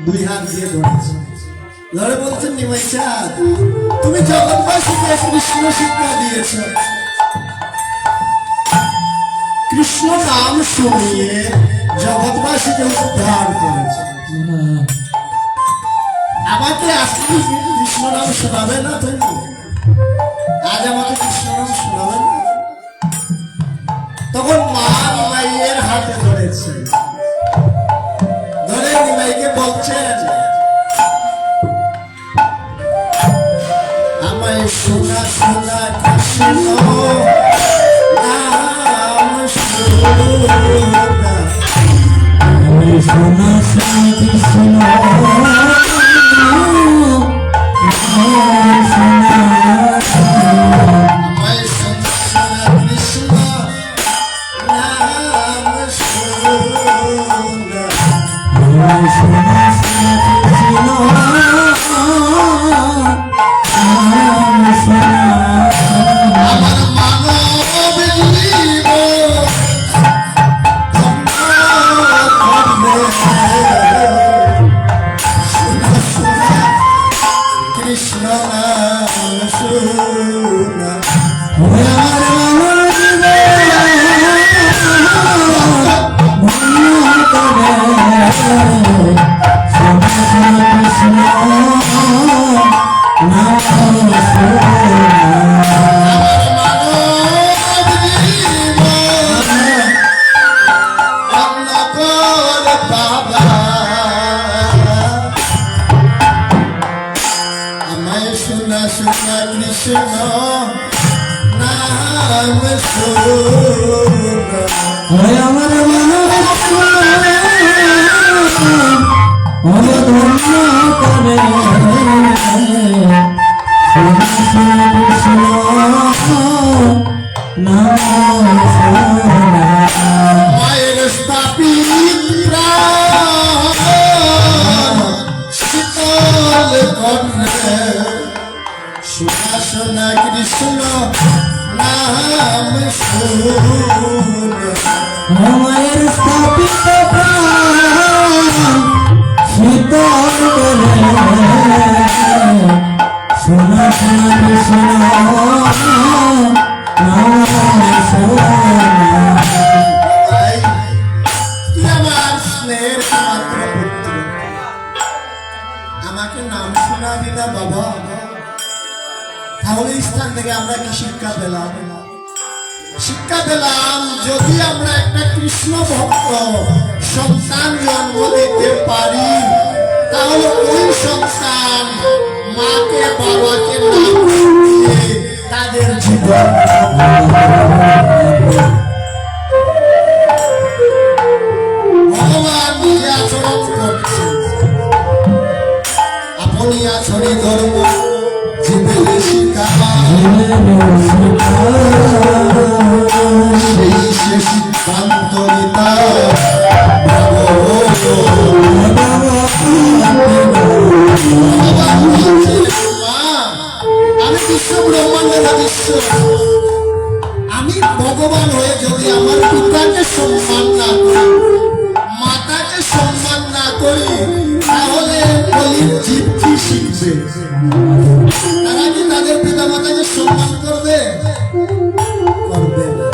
দুই হাত দিয়ে ধরেছে, ধরে বলছেন নিমাই চাঁদ, তুমি জগৎবাসীকে কৃষ্ণ শিক্ষা দিয়েছ, কৃষ্ণ নাম শুনিয়ে জগৎবাসীকে উদ্ধার করেছে, আমাকে আজকে কৃষ্ণ নাম শোনাবে না? তুমি আজ আমাকে কৃষ্ণ নাম শোনাবে না? তখন মা নিমাইয়ের হাতে ধরেছে, ধরে নিমাইকে বলছেন, আমায় শোনা শোনা কৃষ্ণ নাম শোনা, আমায় শোনা শোনা কৃষ্ণ আমাকে নাম শোনাবি না বাবা? তাহলে স্থান থেকে আমরা কি শিক্ষা পেলাম? শিক্ষা পেলাম যদি আমরা একটা কৃষ্ণ ভক্ত সন্তান জন্ম দিতে পারি, তাহলে ওই সন্তান মাকে বাবাকে নাম দিয়ে তাদের জীবন ভগবান নিজে আচরণ করছে, আপনি আচরণ ধর্ম জীবনের শিক্ষা সেই সে সিদ্ধান্ত নিতা আমি বিশ্ব ব্রহ্মাণ্ডের বিশ্ব, আমি ভগবান হয়ে যদি আমার পিতাকে সম্মান না করি, মাতাকে সম্মান না করি, তাহলে বলির জীব কি শিখবে? তারা কি তাদের পিতা মাতাকে সম্মান করবে? করবে না।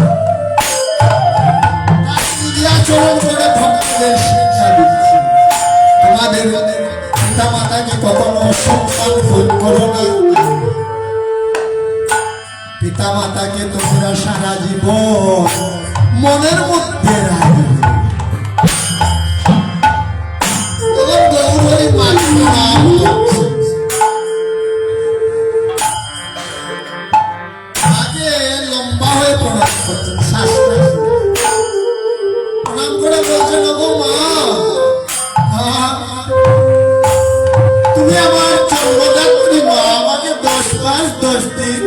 আচরণ করে ভক্তদের শিক্ষা দিচ্ছে, তোমাদের পিতা মাতাকে কখনো সম্মান করো না, পিতা মাতাকে তোমরা সারা জীবন মনের মধ্যে রাখবে। গৌরী মাকে নাম আগে লম্বা হয়ে প্রণাম করছেন, শাস্ত্র প্রণাম করে বলছেন, গো মা, তুমি আমার জন্মদাত্রী মা, আমাকে 10 মাস 10 দিন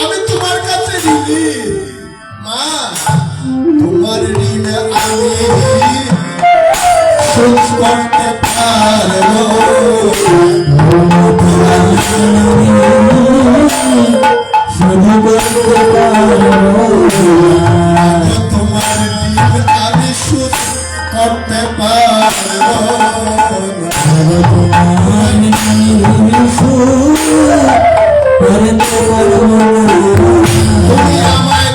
আমি তোমার কাছে ঋণী মা, তোমার ঋণ আমি শোধ করতে পারবো, তোমার ঋণ আমি করতে পারবো না। তুমি আমায়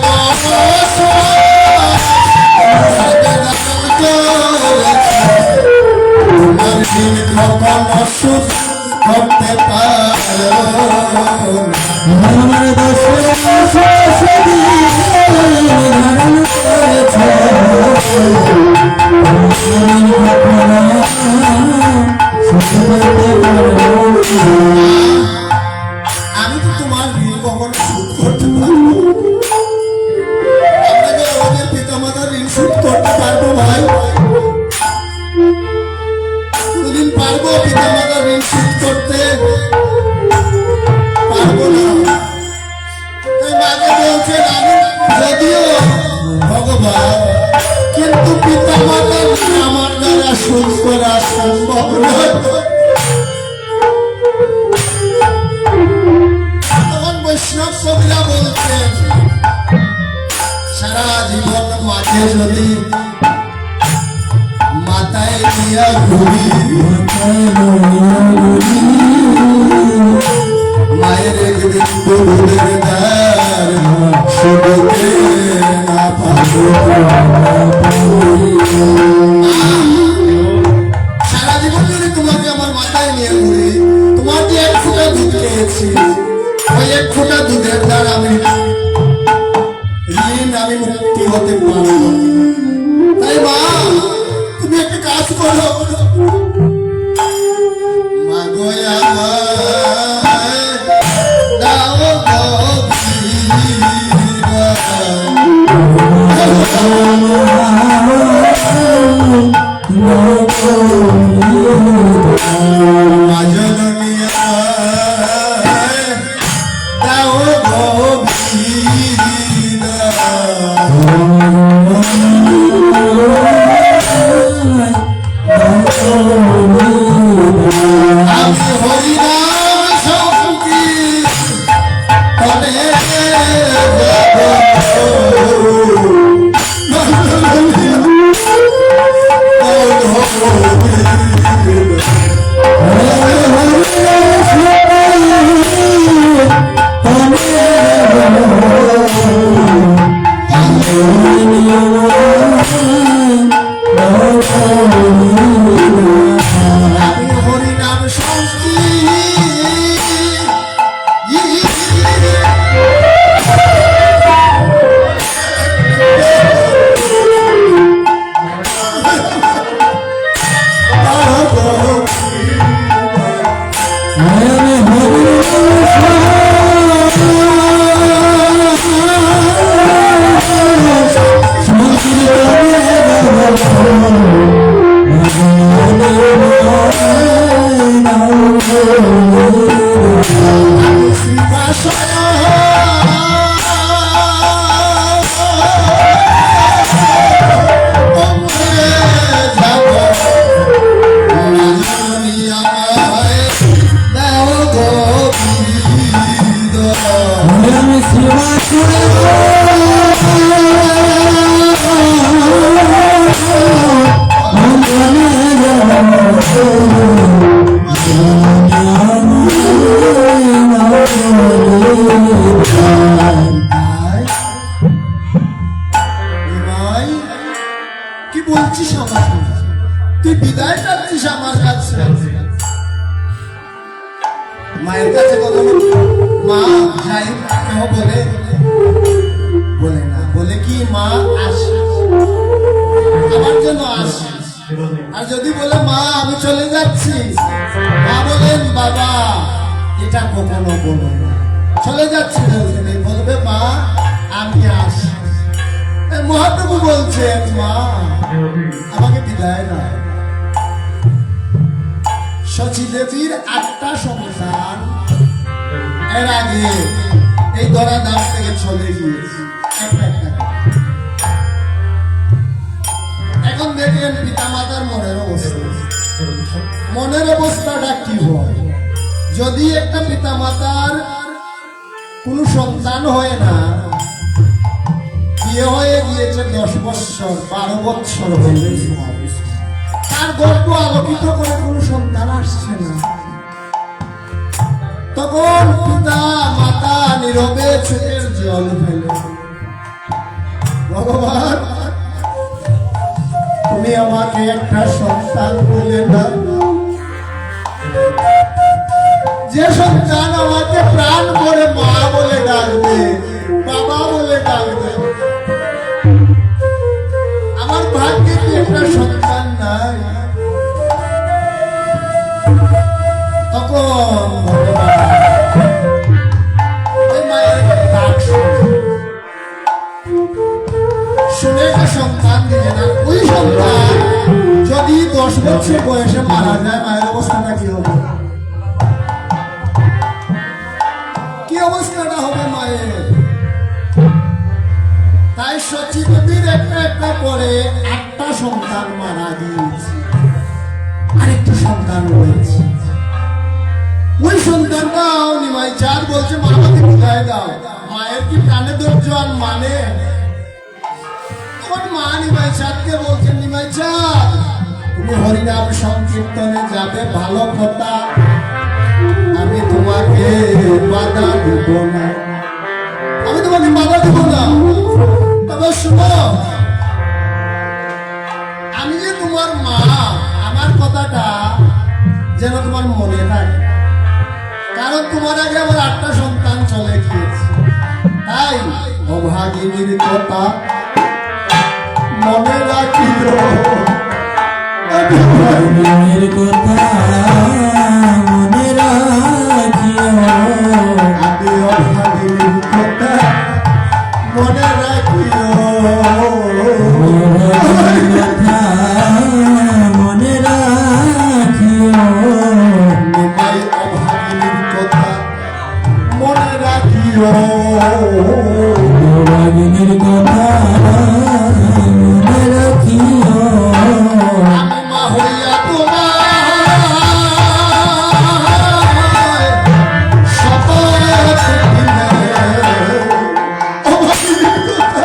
তোমার দিন কখনো সুখ করতে পারবো না। আমি তো তোমার ঋণ কখনো শোধ করতে পারবো। আপনাকে আমাদের পিতামাতার ঋণ শোধ করতে পারবো ভাই? কোনদিন পারবো পিতামাতার ঋণ শোধ করতে? পারবো না। তাই মাকে বলছেন আমি যদিও ভগবান, কিন্তু পিতামাতার ঋণ আমার দ্বারা শোধ করা সম্ভব নয়। বৈষ্ণব কবিরা বলছেন সারা জীবন মাঝে যদি মাথায় নিয়া ঘুরি, মায়ের একদিন দুধের দ্বার শুনতে না পাবো। সারা জীবন যদি তোমাকে আমার মাথায় নিয়ে ঘুরি, তোমার যে এক ফোঁটা দুধ খেয়েছি, ওই এক ফোঁটা দুধের দ্বার আমি মুক্তি হতে পারবো। তাই মা তুমি একটা কাজ করো, মা গো আমায় দাও মা জননী দাও আমি হরিনাম সংকীর্তনে কি বলছিস আমাকে? তুই বিদায় চাচ্ছিস আমার কাছে? মায়ের কাছে কথা মা যাই কেউ বলে বলে না, বলে কি মা আসে আমার জন্য আসে। আর যদি বলে মা আমি চলে যাচ্ছি, মা বলেন বাবা এটা কখনো বলো না, চলে যাচ্ছি বলছেন, বলবে মা আমি আসি। মহাপ্রভু বলছেন মা আমাকে বিদায় না। শচী দেবীর 8টা সন্তান এর আগে এই ধরাধাম থেকে চলে গিয়েছে একটা একটা। এখন দেখেন পিতামাতার মনের অবস্থা, মনের অবস্থাটা কি হয় যদি একটা পিতামাতার কোন সন্তান হয় না, বিয়ে হয়ে গিয়েছে 10 বছর 12 বছর হয়ে গেছে, তার গর্ব আলোকিত করে কোনো সন্তান আসছে না। তখন পিতা মাতা নীরবে চোখের জল ফেলে, ভগবান তুমি আমাকে একটা সন্তান বলে দাও, যে সন্তান আমাকে প্রাণ করে মা বলে ডাকবে, বাবা বলে ডাকবে। আমার ভাগ্যে কি একটা সন্তান নাই? তখন ভগবান ওই মায়ের ডাক শুনে যে সন্তান দিলে না, ওই সন্তান যদি 10 বছর বয়সে মারা যায়, মায়ের অবস্থাটা কি হবে? কি অবস্থাটা হবে মায়ের? তাই সচিদেবীর একটা একটা করে 8টা সন্তান মারা গিয়েছে, আরেকটা সন্তান রয়েছে। ওই সন্তানটাও নিমাই চাঁদ বলছে মা আমাকে বিদায় দাও। মায়ের কি প্রাণে ধৈর্য আর মানে? তখন মা নিমাই চাঁদকে বলছেন, নিমাই চাঁদ তুমি হরিনাম সংকীর্তনে যাবে, ভালো কথা, আমি তোমাকে বাধা দেব না, আমি তোমাকে বাধা দেব না। তবে শুনো, আমি যে তোমার মা, আমার কথাটা যেন তোমার মনে থাকে, কারণ তোমার আগে আমার 8টা সন্তান চলে গিয়েছে। তাই অভাগিনীর কথা মনে রাখিও, অভাগিনীর কথা মনে রাখিও, আমি অভাগিনীর কথা মনে রাখিও, কথা মনে রাখিও, নিমাই অভাগিনীর কথা মনে রাখিও, অভাগিনীর কথা মনে রাখিও। আমি মা হইয়া তোমার শপথ দিলে, অভাগিনীর কথা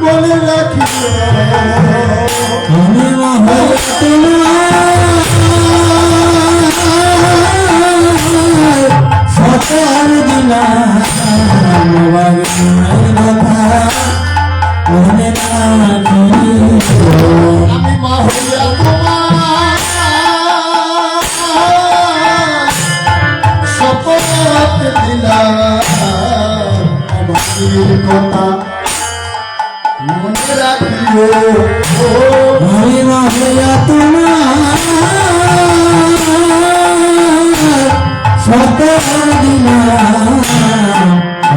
মনে রাখিও, আমি মহল তোমার সকল দিলাম, অভাগিনীর কথা মনে রাখিও। আমি মা হইয়া তোমার শপথ দিলাম, অভাগিনীর কথা মনে রাখিও, আমি মহিলা তোমার সকল দিলাম,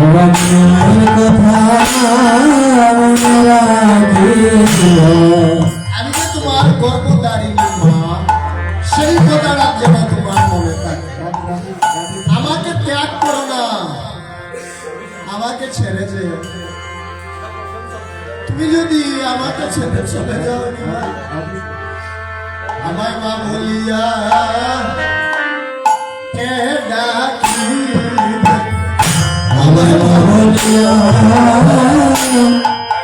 অভাগিনীর কথা মনে রাখিও। আমি যে তোমার গর্ভধারিণী মা, সেই কথাটা যেন তোমার মনে থাকে। আমাকে ত্যাগ করো না, আমাকে ছেড়ে যেও। তুমি যদি আমাকে ছেড়ে চলে যাও, আমায় মা বলিয়া কে ডাকিবে, আমার মহিলা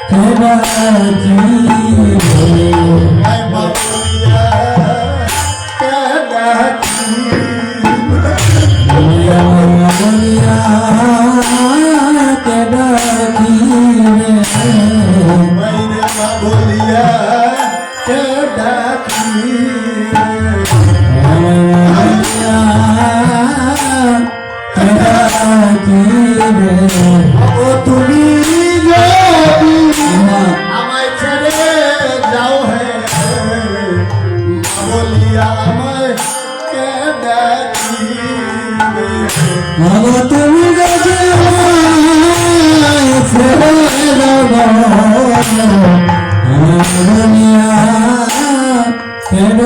কেবা জীবে, আমায় মা বলিয়া কে ডাকিবে, আমার মহিলা কেবা জীবে, মাইরে মা বলিয়া কে ডাকিবে, আমার মহিলা কেবা জীবে। ও তুমি যদি আমায় ছেড়ে যাও হে, মা বলিয়া আমায় কে ডাকিবে, মাগো তুমি যদি আমায় ছেড়ে যাবো, আমার দুনিয়া কেন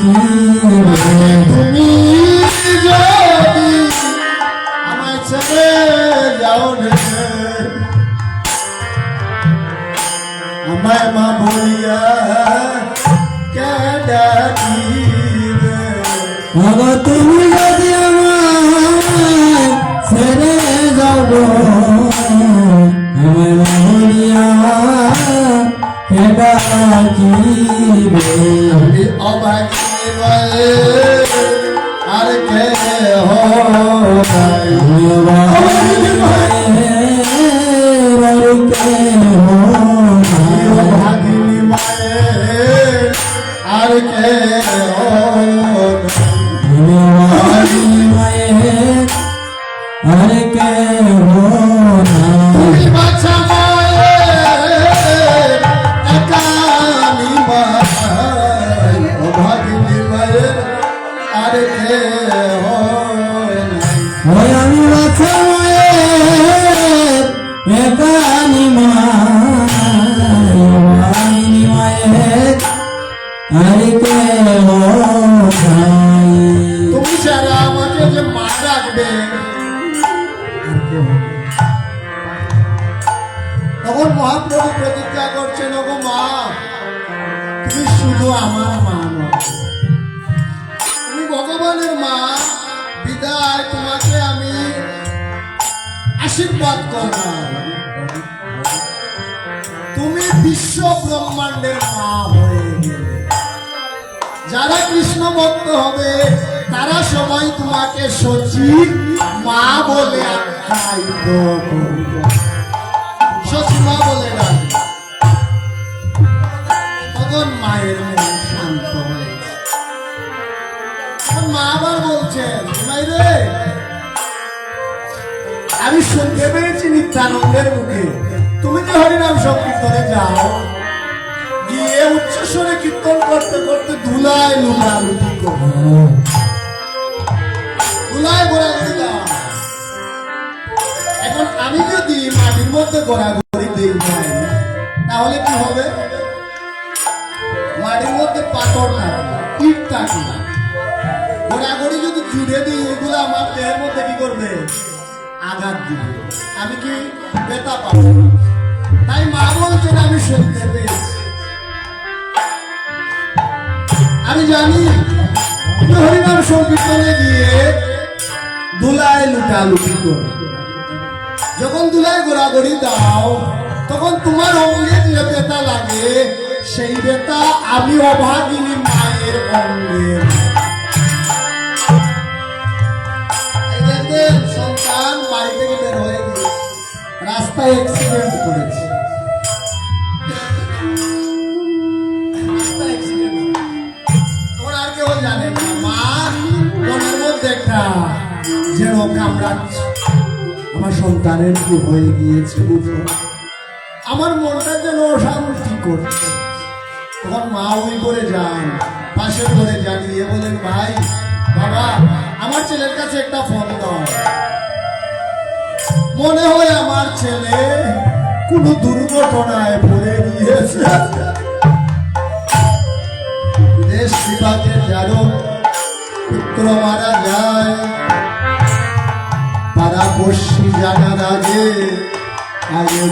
জীবে। তুমি যদি আমায় ছেড়ে যাও রে, আমায় মা বলিয়া কে ডাকিবে, মাগো তুমি যদি আমায় ছেড়ে যাবো, আমার রাখিবে আমি অভাগিনী মায়ের আর কে নাই অভাগিনী মায়ের আর কেহ নাই। অভাগিনী মায়ের আর কে অভাগিনী মায়ের আর কেহ নাই। তুমি বাছা মায়ের একানি মায়ের অভাগিনী মায়ের আর কে নাই ওই আমি বাছা মায়ের একানি মায়ের মায়ের আর কেহ নাই। তুমি ছাড়া আমাকে যে মা রাখবে তখন মহাপ্রভু প্রতিজ্ঞা করছেন ওগো মা তুমি শুধু আমার মা নও তুমি ভগবানের মা বিদায় তোমাকে আমি আশীর্বাদ করলাম তুমি বিশ্ব ব্রহ্মাণ্ডের মা হয়ে গেলে যারা কৃষ্ণ ভক্ত হবে তারা সবাই তোমাকে সচিব মা বলে আখ্যায়িত করবে সচিব মা বলে ডাকবে তখন মায়ের মন শান্ত হয়ে যায়। তখন মা আবার বলছেন মাইরে আমি শুনতে পেরেছি নিত্যানন্দের মুখে তুমি যে হরিনাম সংকীর্তনে যাও গিয়ে উচ্চস্বরে কীর্তন করতে করতে ধুলায় লুটালুটি করো ধুলায় ঘোরাঘুরি দাও এখন আমি যদি মাটির মধ্যে ঘোরাঘুরি দিই নাই তাহলে কি হবে মাটির মধ্যে পাথর থাকে ইট থাকে না ঘোরাঘুরি যদি জুড়ে দিই এগুলো আমার দেহের মধ্যে কি করবে আঘাত দিবে আমি কি ব্যথা পাবো তাই মা বলছেন আমি শুনতে পেয়েছি আমি জানি তুমি হরিনাম সংকীর্তনে গিয়ে ধুলায় লুটালুটি করো যখন ধুলায় ঘোরাঘুরি দাও তখন তোমার অঙ্গে যে ব্যথা লাগে সেই ব্যথা আমি অভাগিনী মায়ের অঙ্গে সন্তান বাড়ি থেকে বের হয়ে গিয়ে রাস্তায় অ্যাক্সিডেন্ট করেছে আর কেউ জানে না মা মনের মধ্যে একটা যেন কামড়াচ্ছে আমার সন্তানের কি হয়ে গিয়েছে বুঝো আমার মনটা যেন অশান্তি করছে তখন মা ওই করে যান পাশের ঘরে জানিয়ে বলেন ভাই বাবা আমার ছেলের কাছে একটা ফোন দাও মনে হয় আমার ছেলে কোনো দুর্ঘটনায় পড়ে গিয়েছে দেশ বিভাগে যারো পুত্র মারা যায় পাড়াপড়শি জানার আগে আগে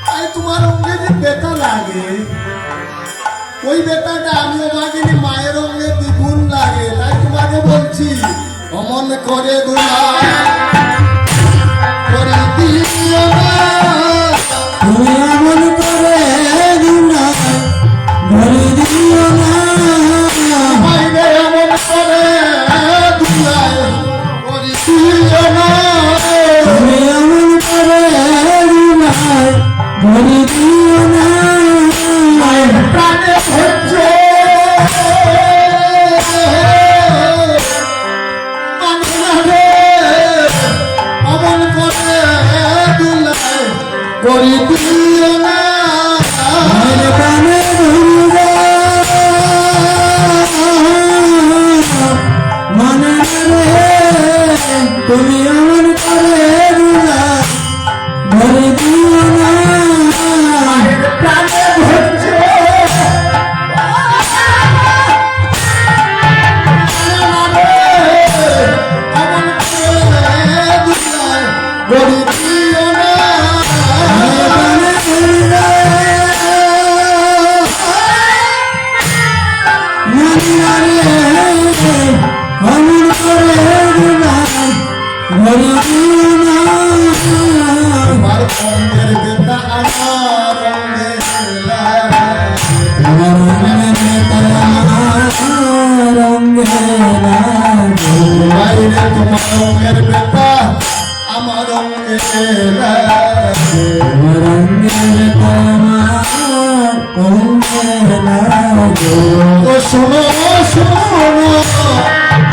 তাই তোমার অঙ্গে যে ব্যথা লাগে ওই ব্যথাটা আমি অভাগিনী মায়ের অঙ্গে দ্বিগুণ লাগে তাই তোমাকে বলছি অমন করে তুমি এমন করে ধরে দিও না এমন করে তুমি এমন করে ধরে দিও না প্রাণে ধৈর্য অমন করে করি দিও না কানে মনে তুমি এমন করে ধরে দিও না প্রাণে ধৈর্য অমন করে করি দিও না অঙ্গের বেতা আমার অঙ্গের আমার অঙ্গে রঙ্গে লাগে বাইরে তোমার অঙ্গের বেতা আমার অঙ্গের আমার অঙ্গে অঙ্গে লাগে ও শোনো শোনো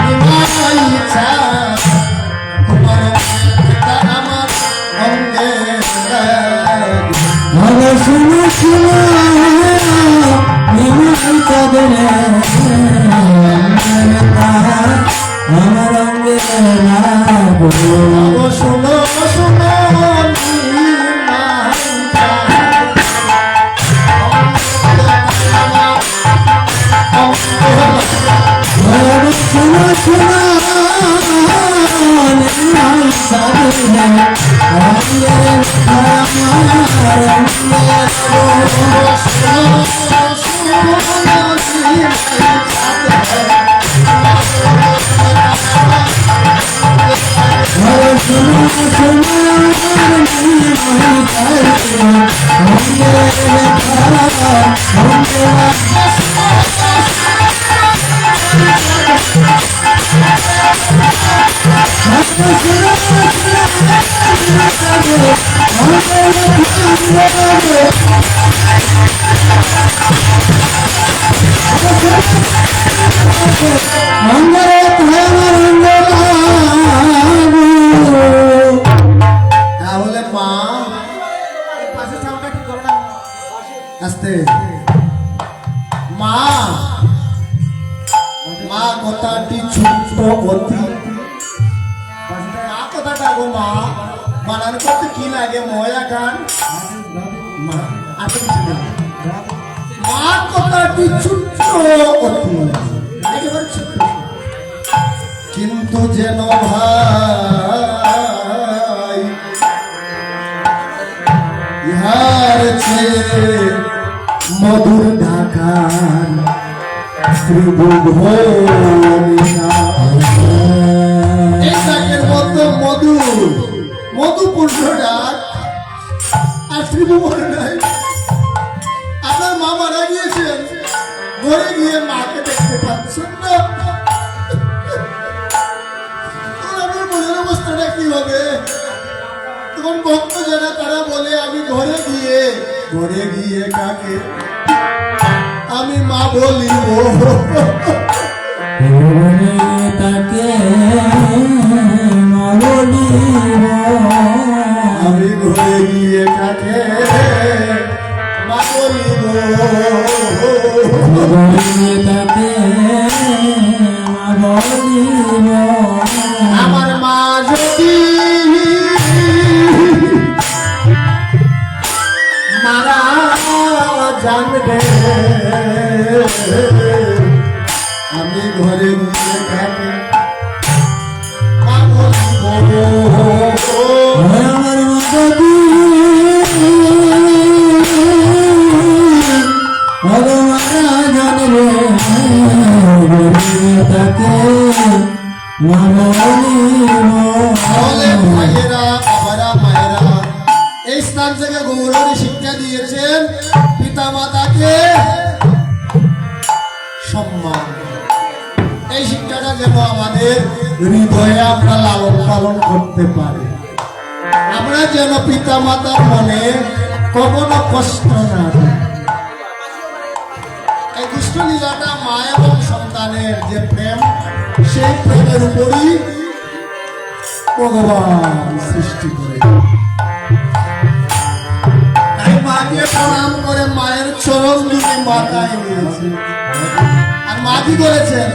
তোমার ইচ্ছা তোমার অঙ্গের বেতা আমার অঙ্গের ভালো শুনো শুনো নিমাই কাদরে আমার অঙ্গে লাগো ও শোনো শোনো ভালো শুনো শুনো নিমাই কাদরে অঙ্গে আমার অঙ্গে লাগো ভালো শুনো শুনো নিমাই কাদরে অঙ্গে লাগো তাহলে মা আস্তে মা মা কথাটি ছোট্ট অতি মা কথাটা গো মা বানান করতে কি লাগে ময়া গান মা আসলে কিছু না। মা কথাটি ছোট্ট অতি একেবারে ছোট্ট কিন্তু যেন ভাই ইহার চেয়ে মধুর ঢাকার ত্রিভুবনের মতো মধুপূর্ণ ডাক আর ত্রিভুবন নাই। আপনার মা মারা গিয়েছেন, ঘরে গিয়ে মাকে দেখতে পাচ্ছেন না। তখন আপনার মনের অবস্থাটা কি হবে? তখন ভক্ত যারা তারা বলে আমি ঘরে গিয়ে কাকে আমি মা বলিব তাকে বলিব আমি ঘরে গিয়ে কাকে মা বলিব তাকে বলিব আমার মা যদি মারা জানবে আমি ঘরে গিয়ে কাকে মা বলিব আমার মতো ভগবান জানবে তাকে তাহলে ভাইয়েরা বাবারা মায়েরা এই স্থান থেকে গৌরবী শিক্ষা দিয়েছেন পিতা মাতাকে সম্মান। এই শিক্ষাটা যেন আমাদের হৃদয়ে আমরা লালন পালন করতে পারি, আমরা যেন পিতা মাতার মনে কখনো কষ্ট না দিই। এই দুষ্ট লীলাটা মা এবং সন্তানের যে প্রেম, সেই প্রেমের উপরই ভগবান সৃষ্টি করে। তাই মাকে প্রণাম করে মায়ের চরণ দুটি মাথায় নিয়েছে। আর মা কি করেছেন?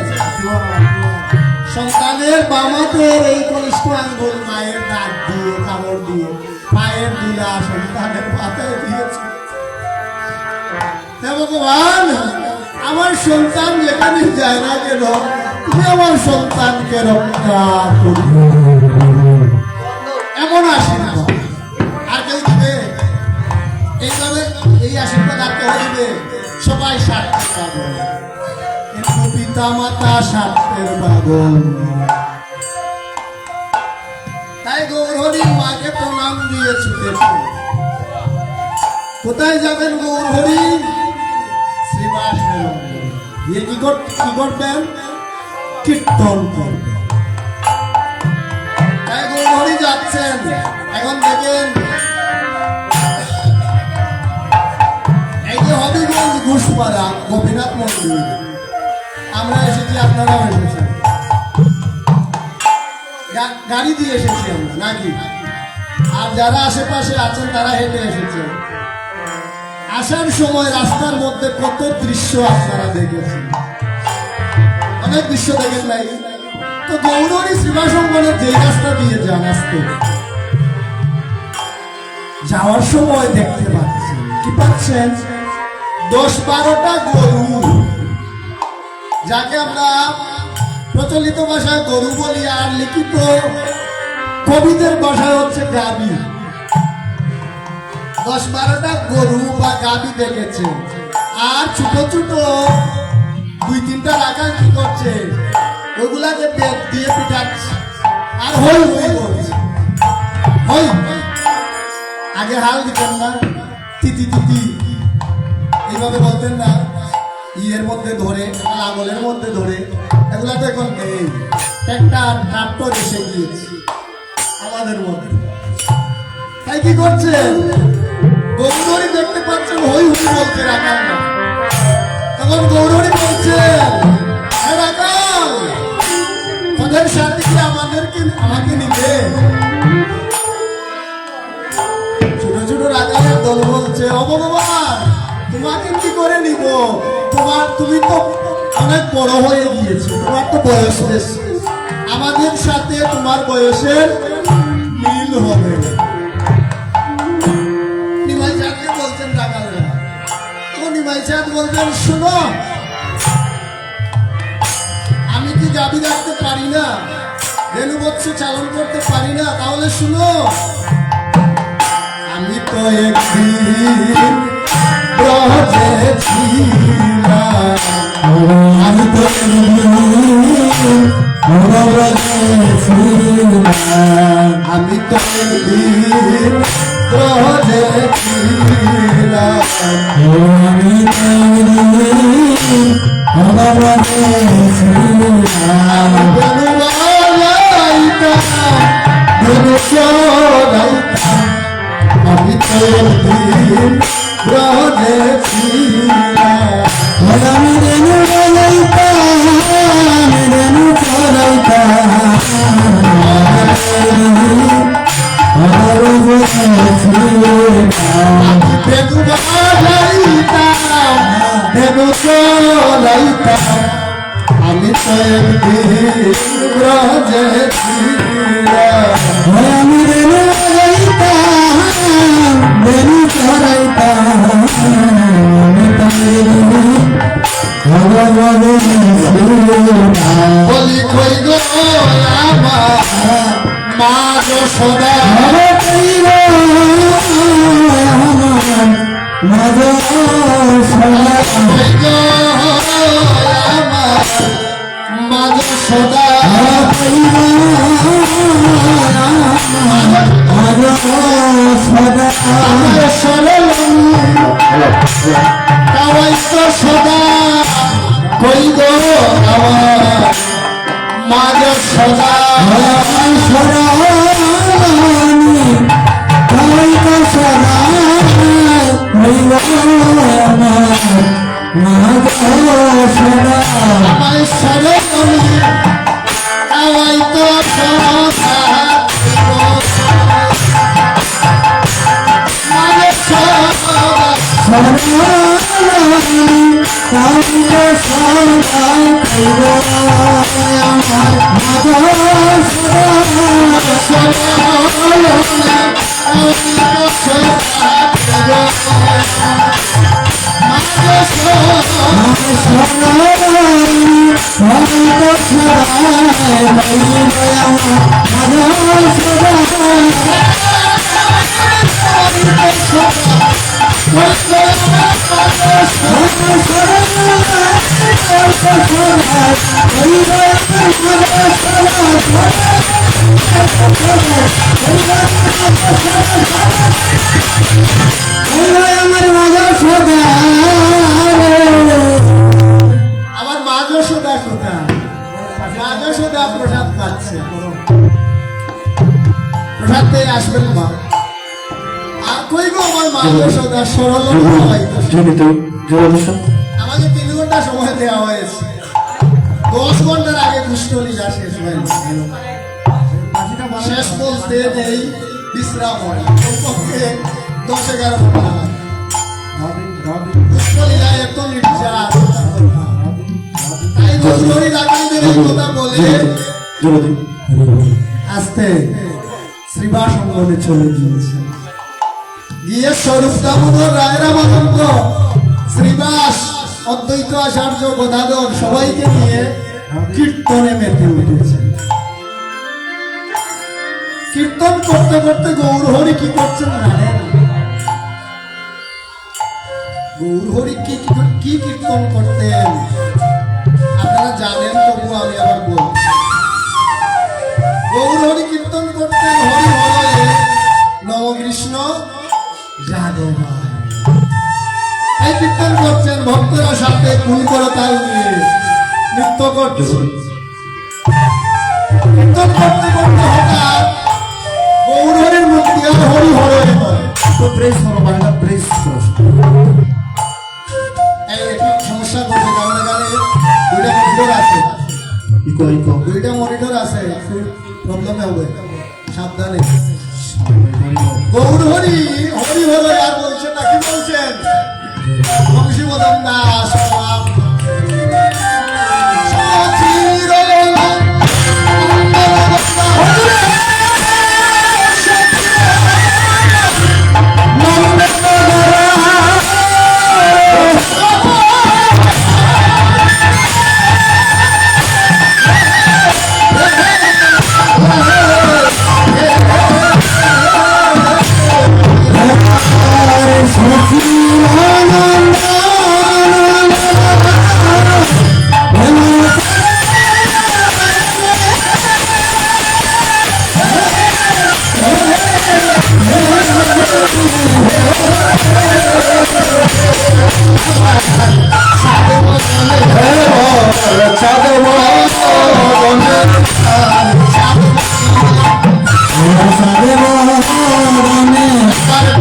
সন্তানের বামাতের এই কনিষ্ঠ আঙ্গুল মায়ের দাঁত দিয়ে কামড় দিয়ে মায়ের দুলা সন্তানের মাথায় দিয়েছে। হে ভগবান, আমার সন্তান যেখানে যায় না কেন তুমি আমার সন্তানকে রক্ষা করো, এমন আশীর্বাদ আর কেউ দিবে? এইভাবে এই আশীর্বাদ আর কেউ দিবে? সবাই স্বার্থের পাগল, কিন্তু পিতা মাতা স্বার্থের পাগল। তাই গৌরহরির মাকে প্রণাম দিয়ে ছুটেছে। কোথায় যাবেন গৌর হরি? শ্রীবাসের অঙ্গনে। গিয়ে কি করবেন? কীর্তন করবেন। তাই গৌর হরি যাচ্ছেন। এখন দেখেন এই যে হবিগঞ্জ ঘুষপাড়া গোপীনাথ মন্দির, আমরা এসেছি, আপনারাও এসেছেন। গাড়ি দিয়ে এসেছি আমরা নাকি? আর যারা আশেপাশে আছেন তারা হেঁটে এসেছেন। আসার সময় রাস্তার মধ্যে কত দৃশ্য আপনারা দেখেছেন, অনেক দৃশ্য দেখেন নাই? তো গৌরহরি শ্রীবাসঙ্গনে যে রাস্তা দিয়ে যান, আসতে যাওয়ার সময় দেখতে পাচ্ছেন, কি পাচ্ছেন? 10-12টা গরু, যাকে আমরা প্রচলিত ভাষায় গরু বলি, আর লিখিত কবিদের ভাষায় হচ্ছে গাবি। 10-12টা গরু বা গাবি দেখেছে। আর ছোট ছোট 2-3টা রাখা কি করছে? ওগুলাকে বেদ দিয়ে পিটাচ্ছে আর হই হই বলছে। হই আগে হাল দিতেন না, তিতি তিতি এইভাবে বলতেন না, ইয়ের মধ্যে ধরে, আঙুলের মধ্যে ধরে, এগুলা তো এখন নেই। একটা ট্রাক্টর এসে গিয়েছে আমাদের মধ্যে। তাই কি করছেন? গৌরহরি দেখতে পাচ্ছেন হই হই বলছে রাখাল না। তখন গৌরহরি বলছেন, হে রাখাল, তোদের সাথে কি আমাকে নিবে? ছোট ছোট রাখালের দল বলছে, ও ভগবান, তোমাকে কি করে নিব? তুমি তো অনেক বড় হয়ে গিয়েছো, তোমার তো বয়স বেশি, আমাদের সাথে তোমার বয়সের মিল হবে। নিমাই চাঁদকে বলছেন রাখালরা। তো নিমাই চাঁদ বলছেন, শোনো, আমি কি গাভী রাখতে পারি না, রেণুবৎস চালন করতে পারি না? তাহলে শুনো, আমি তো একদিন ব্রজে ছিলাম, আমি তো আমি তো একদিন ব্রজে ছিলাম, আমি আমি তো একদিন ব্রজে ছিলাম, আমি রেণু আমি তো একদিন ব্রজে ছিলাম, আমি রেণু বলি কই গো আমার মা যশোদা, কই গো আমার মা যশোদা, কাওয়াই তো সদা, কই গো আমার মা যশোদা, আমায় সরলি কাওয়াই তো সদা, মা যশোদা, আমার আসবেন মা। আর কই গো আমার মা যশোদা সরল সবাই তো। জীবিত জীবদশা আমাকে 3 ঘন্টা সময় দেওয়া হয়েছে, 10 ঘন্টার আগে দুষ্টলিলা শেষ হয়নি। শেষ বলতে নেই বিশ্রাম হয়, কমপক্ষে 10-11 ঘন্টা হয়। দুষ্টলিলা এত নির্যাত, তাই দুষ্টলিলাকারীদের এই কথা বলে জীবিত আস্তে শ্রীবাস অঙ্গনে চলে গিয়েছে। গিয়ে স্বরূপ দামোদর রায় রামানন্দ, শ্রীবাস, অদ্বৈত আচার্য, গদাধর সবাইকে নিয়ে কীর্তনে মেতে উঠেছে। কীর্তন করতে করতে গৌরহরি কি করছেন জানেন? গৌরহরি কি কীর্তন করতেন আপনারা জানেন, তবু আমি আবার বলছি। গৌরহরি কীর্তন করতেন হরি হরে নম কৃষ্ণ যাদবায়। এই কীর্তন করছেন, ভক্তরা সাথে কুল করে তাল নিয়ে নৃত্য করছে। কীর্তন করতে করতে হঠাৎ গৌরহরির মূর্তি আর হরি হরে নয়। তো প্রেস করো বাংলা প্রেস এই একটু সমস্যা করছে, কারণ এখানে 2টা মনিটর আছে, ইকো ইকো 2টা মনিটর আছে, একটু প্রবলেম হবে, সাবধানে। গৌর হরি হরি হরে আর বলছেন না, কি বলছেন? বংশীবদন দাস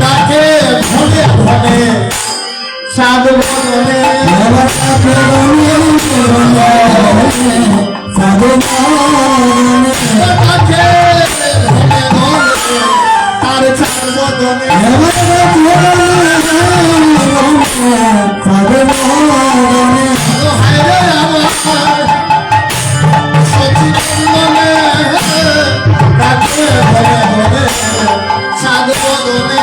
ডাকে ভনে ভনে সাধু বদনে ডাকে ভনে ভনে তার চার বদনে হায়রে আমার সচিবন্দনে ডাকে ভনে ভনে সাধু বদনে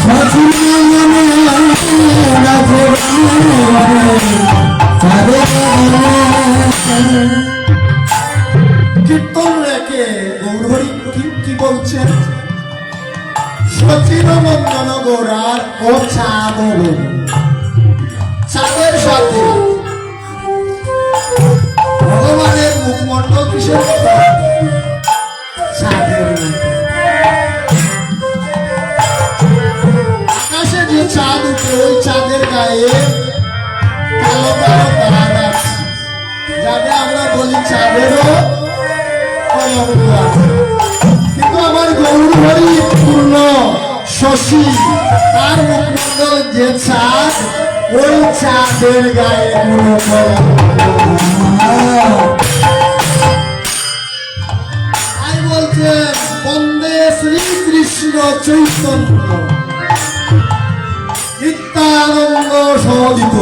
সচিবন্দনে ডাকে ভনে ভনে সাধু বদনে কীর্তন রেখে গৌরহরি কি বলছেন? সচিন মন্দন গৌরার ও চাঁদ চাঁদের সাথে ভগবানের মুখমণ্ডল কিসের মতো? চাঁদের মতো। আকাশে যে চাঁদ উঠে ওই চাঁদের গায়ে কালো কালো দাগ আছে, যাকে আমরা বলি চাঁদেরও কলঙ্ক আছে। কিন্তু আমার গৌরহরি পূর্ণ শশী, তার মুখমণ্ডল যে চাঁদ, ওই চাঁদের গায়ে কোনো তাই বলছে বন্দে শ্রীকৃষ্ণ চৈতন্য নিত্যানন্দ সদিত।